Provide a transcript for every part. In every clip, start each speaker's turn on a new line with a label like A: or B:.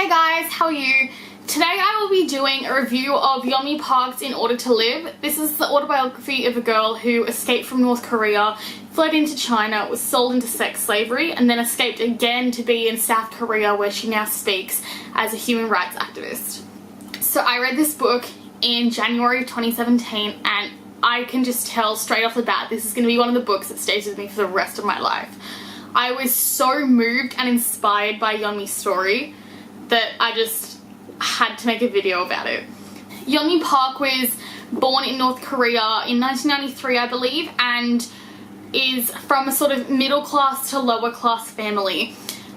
A: Hey guys, how are you? Today I will be doing a review of Yeonmi Park's In Order to Live. This is the autobiography of a girl who escaped from North Korea, fled into China, was sold into sex slavery, and then escaped again to be in South Korea, where she now speaks as a human rights activist. So I read this book in January 2017, and I can just tell straight off the bat this is going to be one of the books that stays with me for the rest of my life. I was so moved and inspired by Yeonmi's story that I just had to make a video about it. Yeonmi Park was born in North Korea in 1993, I believe, and is from a sort of middle class to lower class family.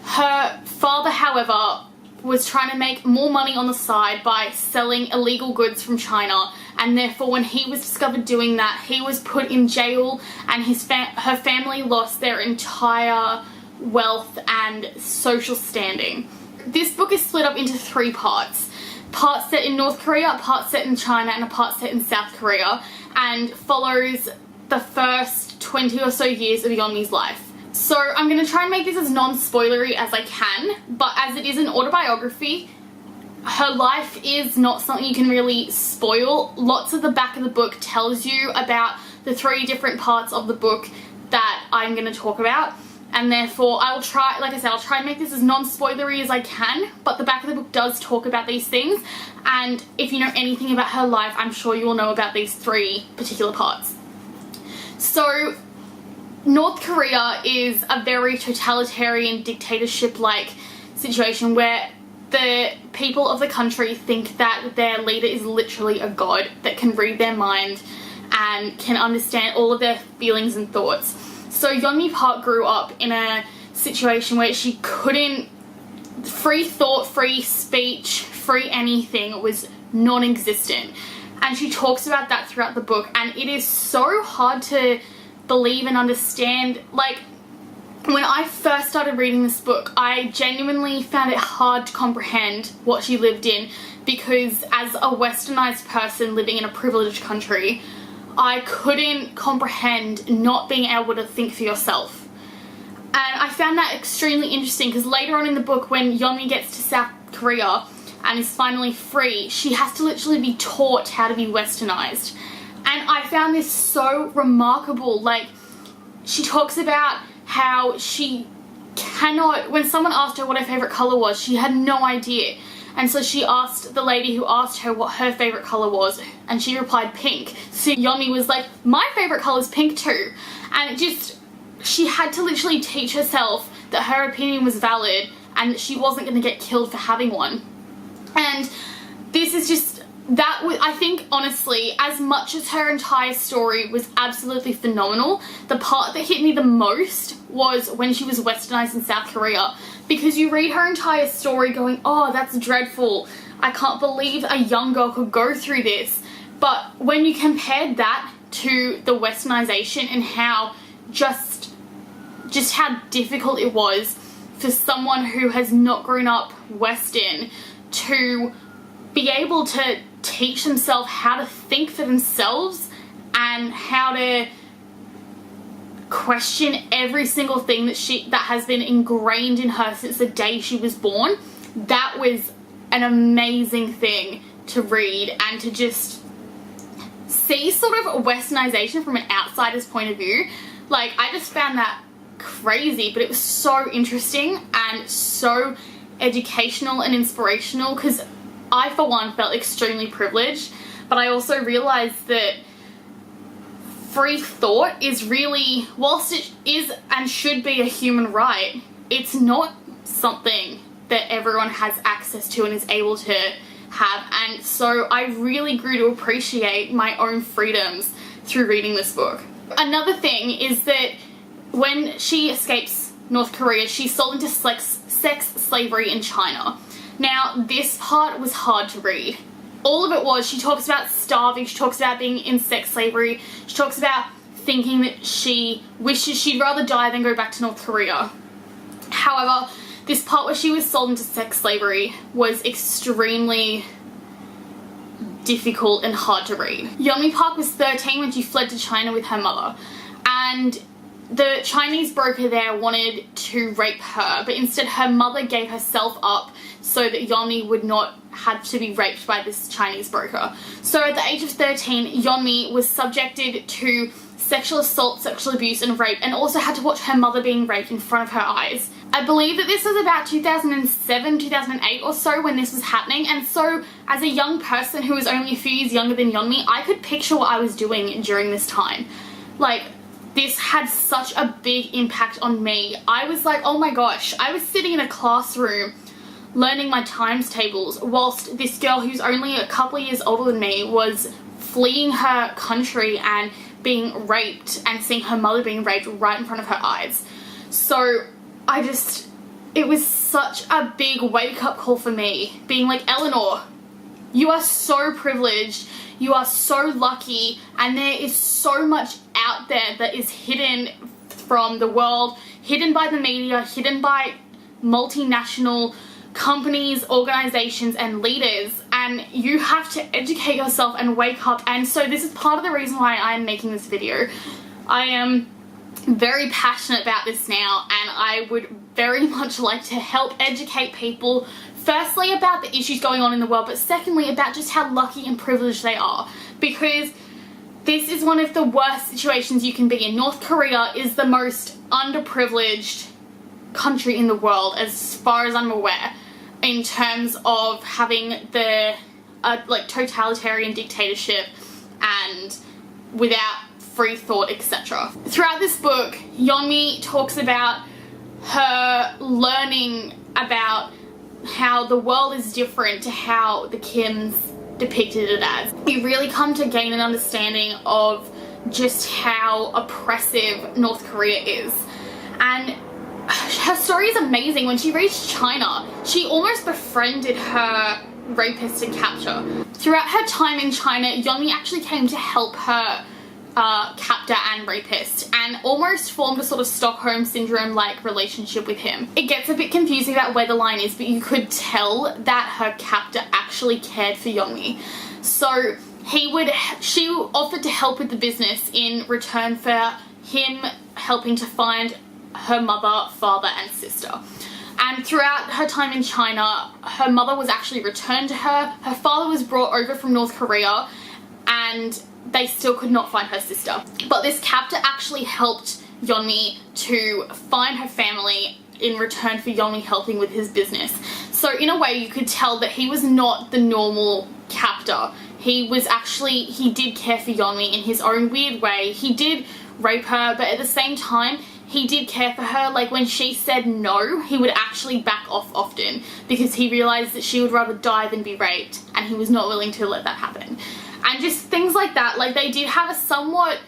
A: Her father, however, was trying to make more money on the side by selling illegal goods from China, and therefore when he was discovered doing that, he was put in jail, and her family lost their entire wealth and social standing. This book is split up into three parts. Part set in North Korea, part set in China, and a part set in South Korea, and follows the first 20 or so years of Yeonmi's life. So I'm going to try and make this as non-spoilery as I can, but as it is an autobiography, her life is not something you can really spoil. Lots of the back of the book tells you about the three different parts of the book that I'm going to talk about. And therefore, I'll try, like I said, I'll try and make this as non-spoilery as I can, but the back of the book does talk about these things, and if you know anything about her life, I'm sure you will know about these three particular parts. So, North Korea is a very totalitarian, dictatorship-like situation where the people of the country think that their leader is literally a god that can read their mind and can understand all of their feelings and thoughts. So Yeonmi Park grew up in a situation where she couldn't, free thought, free speech, free anything was non-existent. And she talks about that throughout the book, and it is so hard to believe and understand. Like, when I first started reading this book, I genuinely found it hard to comprehend what she lived in, because as a westernized person living in a privileged country, I couldn't comprehend not being able to think for yourself. And I found that extremely interesting, because later on in the book, when Yeonmi gets to South Korea and is finally free, she has to literally be taught how to be westernized. And I found this so remarkable. Like, she talks about how she cannot, when someone asked her what her favorite color was, she had no idea. And so she asked the lady who asked her what her favorite color was, and she replied pink. So Yeonmi was like, my favorite color is pink too. And it just, she had to literally teach herself that her opinion was valid and that she wasn't going to get killed for having one. And this is just, that was, I think, honestly, as much as her entire story was absolutely phenomenal, the part that hit me the most was when she was westernized in South Korea. Because you read her entire story going, oh, that's dreadful. I can't believe a young girl could go through this. But when you compared that to the westernization and how just how difficult it was for someone who has not grown up Western to be able to teach themselves how to think for themselves and how to question every single thing that has been ingrained in her since the day she was born, that was an amazing thing to read, and to just see sort of westernization from an outsider's point of view. Like, I just found that crazy, but it was so interesting and so educational and inspirational, because I, for one, felt extremely privileged, but I also realized that free thought is really, whilst it is and should be a human right, it's not something that everyone has access to and is able to have. And so I really grew to appreciate my own freedoms through reading this book. Another thing is that when she escapes North Korea, she's sold into sex slavery in China. Now, this part was hard to read. All of it was, she talks about starving, she talks about being in sex slavery, she talks about thinking that she wishes she'd rather die than go back to North Korea. However, this part where she was sold into sex slavery was extremely difficult and hard to read. Yeonmi Park was 13 when she fled to China with her mother, and the Chinese broker there wanted to rape her, but instead her mother gave herself up so that Yeonmi would not have to be raped by this Chinese broker. So at the age of 13, Yeonmi was subjected to sexual assault, sexual abuse and rape, and also had to watch her mother being raped in front of her eyes. I believe that this was about 2007, 2008 or so when this was happening, and so as a young person who was only a few years younger than Yeonmi, I could picture what I was doing during this time. Like, this had such a big impact on me. I was like, oh my gosh, I was sitting in a classroom learning my times tables whilst this girl who's only a couple of years older than me was fleeing her country and being raped and seeing her mother being raped right in front of her eyes. So it was such a big wake-up call for me, being like, Eleanor, you are so privileged, you are so lucky, and there is so much out there that is hidden from the world, hidden by the media, hidden by multinational companies, organizations and leaders, and you have to educate yourself and wake up. And so this is part of the reason why I'm making this video. I am very passionate about this now, and I would very much like to help educate people, firstly about the issues going on in the world, but secondly about just how lucky and privileged they are, because this is one of the worst situations you can be in. North Korea is the most underprivileged country in the world as far as I'm aware, in terms of having the like totalitarian dictatorship and without free thought, etc. Throughout this book, Yeonmi talks about her learning about how the world is different to how the Kims depicted it as. You really come to gain an understanding of just how oppressive North Korea is. And her story is amazing. When she reached China, she almost befriended her rapist and captor. Throughout her time in China, Yeonmi actually came to help her captor and rapist, and almost formed a sort of Stockholm Syndrome-like relationship with him. It gets a bit confusing about where the line is, but you could tell that her captor actually cared for Yeonmi. So she offered to help with the business in return for him helping to find her mother, father and sister. And throughout her time in China, her mother was actually returned to her, her father was brought over from North Korea, and they still could not find her sister. But this captor actually helped Yeonmi to find her family in return for Yeonmi helping with his business. So in a way you could tell that he was not the normal captor. He did care for Yeonmi in his own weird way. He did rape her, but at the same time he did care for her. Like when she said no, he would actually back off often because he realized that she would rather die than be raped, and he was not willing to let that happen. And just things like that. Like they did have a somewhat,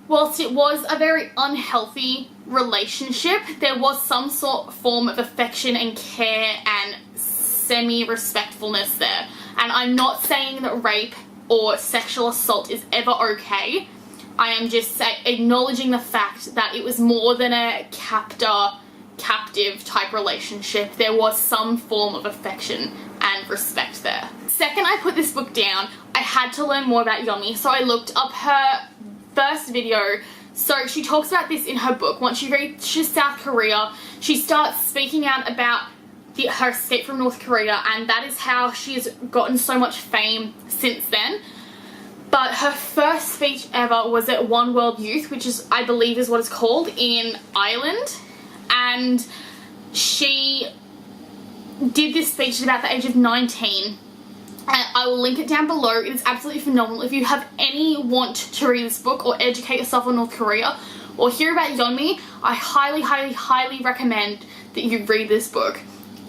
A: whilst it was a very unhealthy relationship, there was some form of affection and care and semi-respectfulness there. And I'm not saying that rape or sexual assault is ever okay. I am just acknowledging the fact that it was more than a captor-captive type relationship. There was some form of affection and respect there. Second I put this book down, I had to learn more about Yeonmi, so I looked up her first video. So she talks about this in her book. Once she reaches South Korea, she starts speaking out about her escape from North Korea, and that is how she's gotten so much fame since then. But her first speech ever was at One World Youth, which is, I believe is what it's called, in Ireland. And she did this speech at about the age of 19. And I will link it down below. It is absolutely phenomenal. If you have any want to read this book or educate yourself on North Korea or hear about Yeonmi, I highly, highly, highly recommend that you read this book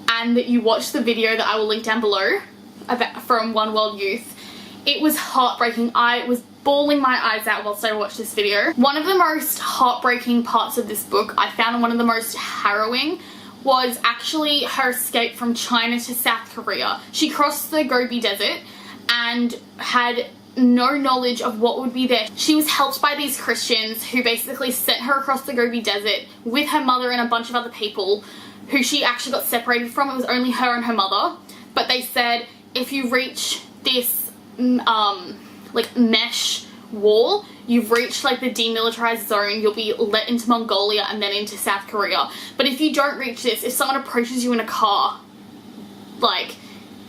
A: and that you watch the video that I will link down below from One World Youth. It was heartbreaking. I was bawling my eyes out whilst I watched this video. One of the most heartbreaking parts of this book, I found one of the most harrowing, was actually her escape from China to South Korea. She crossed the Gobi Desert and had no knowledge of what would be there. She was helped by these Christians who basically sent her across the Gobi Desert with her mother and a bunch of other people who she actually got separated from. It was only her and her mother. But they said, if you reach this like mesh wall, you've reached like the demilitarized zone, you'll be let into Mongolia and then into South Korea. But if you don't reach this, if someone approaches you in a car, like,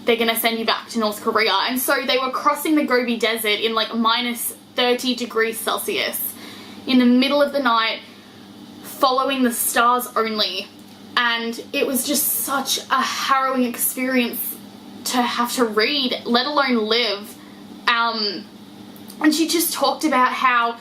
A: they're gonna send you back to North Korea. And so they were crossing the Gobi Desert in like minus 30 degrees Celsius in the middle of the night, following the stars only. And it was just such a harrowing experience to have to read, let alone live. And she just talked about how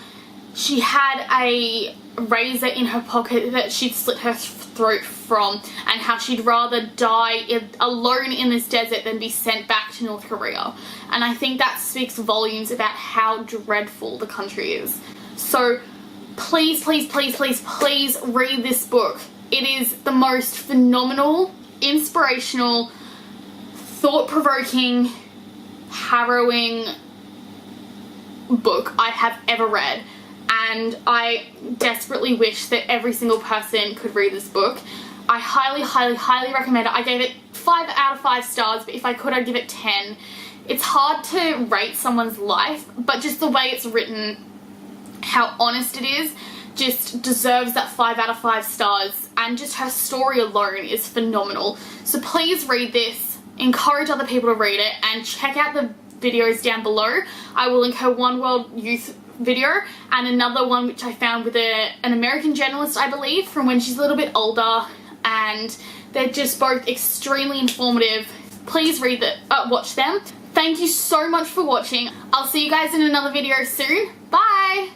A: she had a razor in her pocket that she'd slit her throat from, and how she'd rather die alone in this desert than be sent back to North Korea. And I think that speaks volumes about how dreadful the country is. So please, please, please, please, please read this book. It is the most phenomenal, inspirational, thought-provoking, harrowing book I have ever read, and I desperately wish that every single person could read this book. I highly, highly, highly recommend it. I gave it 5 out of 5 stars, but if I could, I'd give it 10. It's hard to rate someone's life, but just the way it's written, how honest it is, just deserves that 5 out of 5 stars, and just her story alone is phenomenal. So please read this, encourage other people to read it, and check out the videos down below. I will link her One World Youth video and another one which I found with an American journalist, I believe, from when she's a little bit older, and they're just both extremely informative. Please watch them. Thank you so much for watching. I'll see you guys in another video soon. Bye!